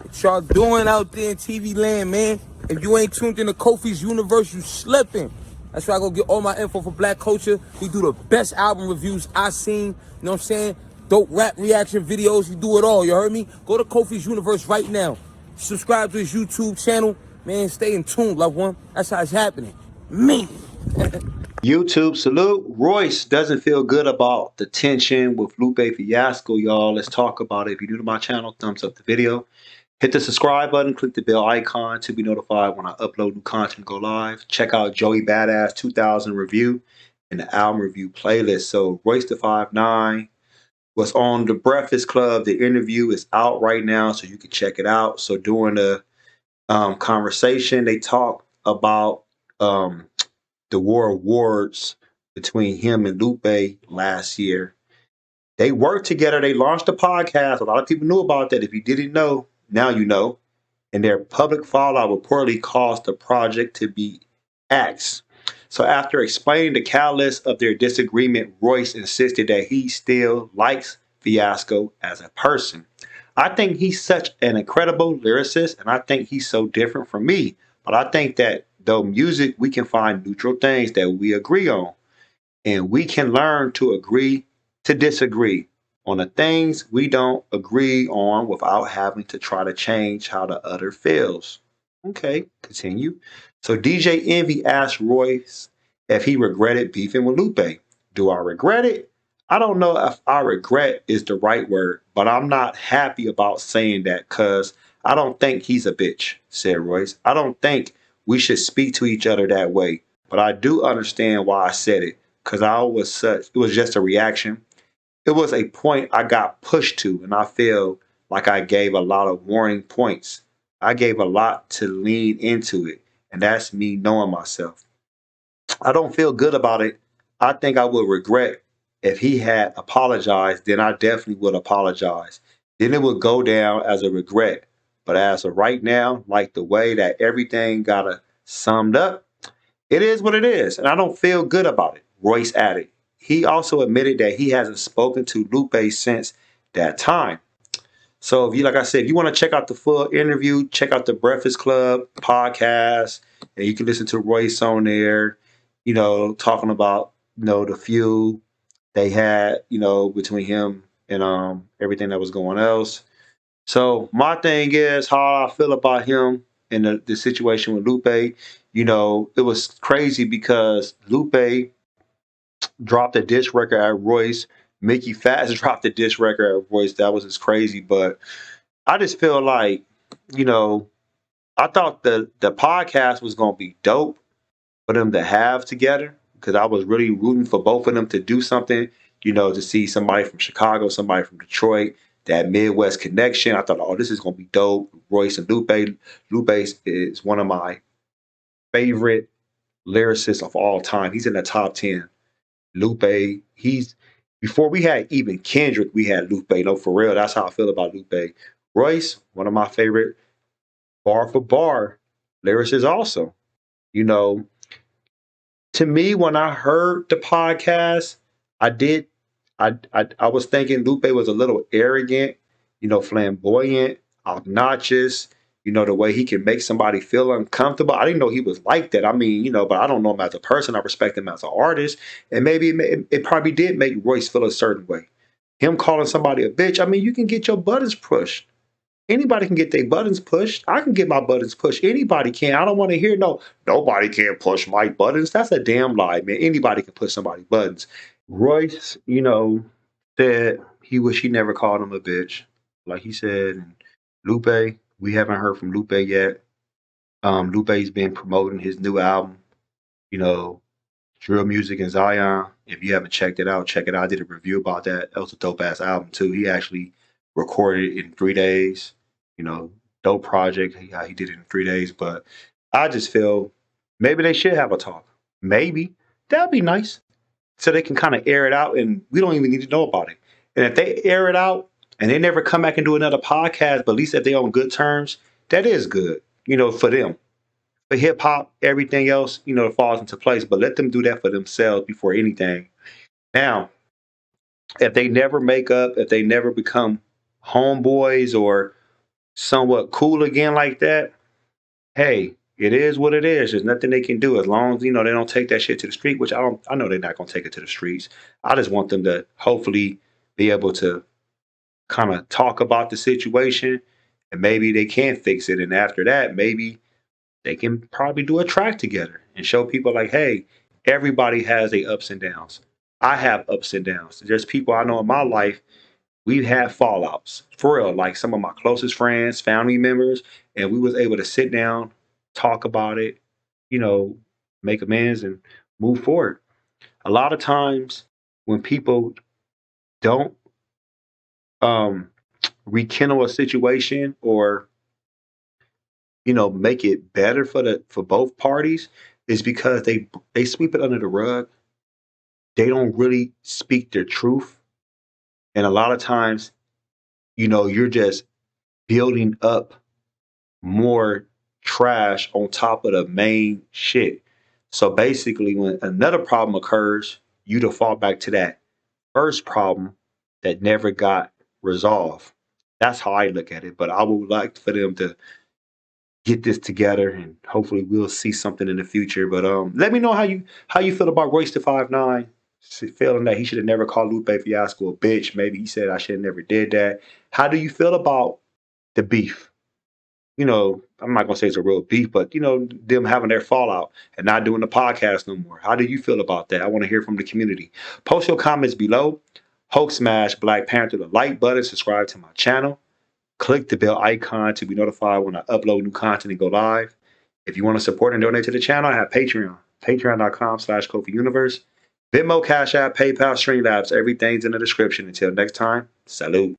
What y'all doing out there in TV land, man? If you ain't tuned into Kofi's universe, you slipping. That's why I go get all my info for black culture. He do the best album reviews I seen. You know what I'm saying? Dope rap reaction videos. He do it all. You heard me? Go to Kofi's universe right now. Subscribe to his YouTube channel. Man, stay in tune, loved one. That's how it's happening. Me. YouTube salute. Royce doesn't feel good about the tension with Lupe Fiasco, y'all. Let's talk about it. If you're new to my channel, thumbs up the video. Hit the subscribe button, click the bell icon to be notified when I upload new content and go live. Check out Joey Badass 2000 review and the album review playlist. So Royce the 5'9" was on The Breakfast Club. The interview is out right now, so you can check it out. So during the conversation, they talk about the War Awards between him and Lupe last year. They worked together. They launched a podcast. A lot of people knew about that. If you didn't know, now you know. And their public fallout reportedly caused the project to be axed. So after explaining the catalyst of their disagreement, Royce insisted that he still likes Fiasco as a person. I think he's such an incredible lyricist, and I think he's so different from me. But I think that though music, we can find neutral things that we agree on. And we can learn to agree to disagree on the things we don't agree on without having to try to change how the other feels. Okay, continue. So DJ Envy asked Royce if he regretted beefing with Lupe. Do I regret it? I don't know if I regret is the right word, but I'm not happy about saying that because I don't think he's a bitch, said Royce. I don't think we should speak to each other that way, but I do understand why I said it because it was just a reaction. It was a point I got pushed to, and I feel like I gave a lot of warning points. I gave a lot to lean into it, and that's me knowing myself. I don't feel good about it. I think I would regret if he had apologized, then I definitely would apologize. Then it would go down as a regret. But as of right now, like the way that everything got summed up, it is what it is, and I don't feel good about it, Royce added. He also admitted that he hasn't spoken to Lupe since that time. So if you, like I said, if you want to check out the full interview, check out the Breakfast Club podcast, and you can listen to Royce on there, talking about, the feud they had, between him and everything that was going else. So my thing is how I feel about him and the situation with Lupe. It was crazy because Lupe dropped a diss record at Royce. Mickey Fast dropped a diss record at Royce. That was just crazy. But I just feel like, I thought the podcast was going to be dope for them to have together because I was really rooting for both of them to do something, to see somebody from Chicago, somebody from Detroit, that Midwest connection. I thought, oh, this is going to be dope. Royce and Lupe. Lupe is one of my favorite lyricists of all time. He's in the top 10. Lupe, before we had even Kendrick, we had Lupe. No, for real. That's how I feel about Lupe. Royce, one of my favorite bar for bar lyricists also. To me, when I heard the podcast, I was thinking Lupe was a little arrogant, flamboyant, obnoxious, the way he can make somebody feel uncomfortable. I didn't know he was like that. I mean, but I don't know him as a person. I respect him as an artist. And maybe it probably did make Royce feel a certain way. Him calling somebody a bitch, I mean, you can get your buttons pushed. Anybody can get their buttons pushed. I can get my buttons pushed. Anybody can. I don't want to hear nobody can push my buttons. That's a damn lie, man. Anybody can push somebody's buttons. Royce, said he wish he never called him a bitch. Like he said, and Lupe, we haven't heard from Lupe yet. Lupe's been promoting his new album, Drill Music in Zion. If you haven't checked it out, check it out. I did a review about that. That was a dope ass album too. He actually recorded it in 3 days. Dope project. How he did it in 3 days. But I just feel maybe they should have a talk. Maybe. That'd be nice. So they can kind of air it out and we don't even need to know about it. And if they air it out and they never come back and do another podcast, but at least if they're on good terms, that is good, for them. For hip hop, everything else, falls into place. But let them do that for themselves before anything. Now, if they never make up, if they never become homeboys or somewhat cool again like that, hey, it is what it is. There's nothing they can do as long as they don't take that shit to the street, which I know they're not gonna take it to the streets. I just want them to hopefully be able to kind of talk about the situation and maybe they can fix it. And after that, maybe they can probably do a track together and show people like, hey, everybody has their ups and downs. I have ups and downs. There's people I know in my life, we've had fallouts. For real, like some of my closest friends, family members, and we was able to sit down, talk about it, you know, make amends and move forward. A lot of times when people don't um rekindle a situation or make it better for both parties is because they sweep it under the rug. They don't really speak their truth, and a lot of times, you're just building up more trash on top of the main shit. So basically, when another problem occurs, you default back to that first problem that never got resolved. That's how I look at it. But I would like for them to get this together, and hopefully we'll see something in the future. But let me know how you feel about Royce the 5'9", feeling that he should have never called Lupe Fiasco a bitch. Maybe he said I should have never did that. How do you feel about the beef? I'm not gonna say it's a real beef, but them having their fallout and not doing the podcast no more. How do you feel about that? I want to hear from the community. Post your comments below. Hulk smash Black Panther the like button. Subscribe to my channel. Click the bell icon to be notified when I upload new content and go live. If you want to support and donate to the channel, I have Patreon. Patreon.com/KofiUniverse. Venmo, Cash App, PayPal, Streamlabs. Everything's in the description. Until next time, salute.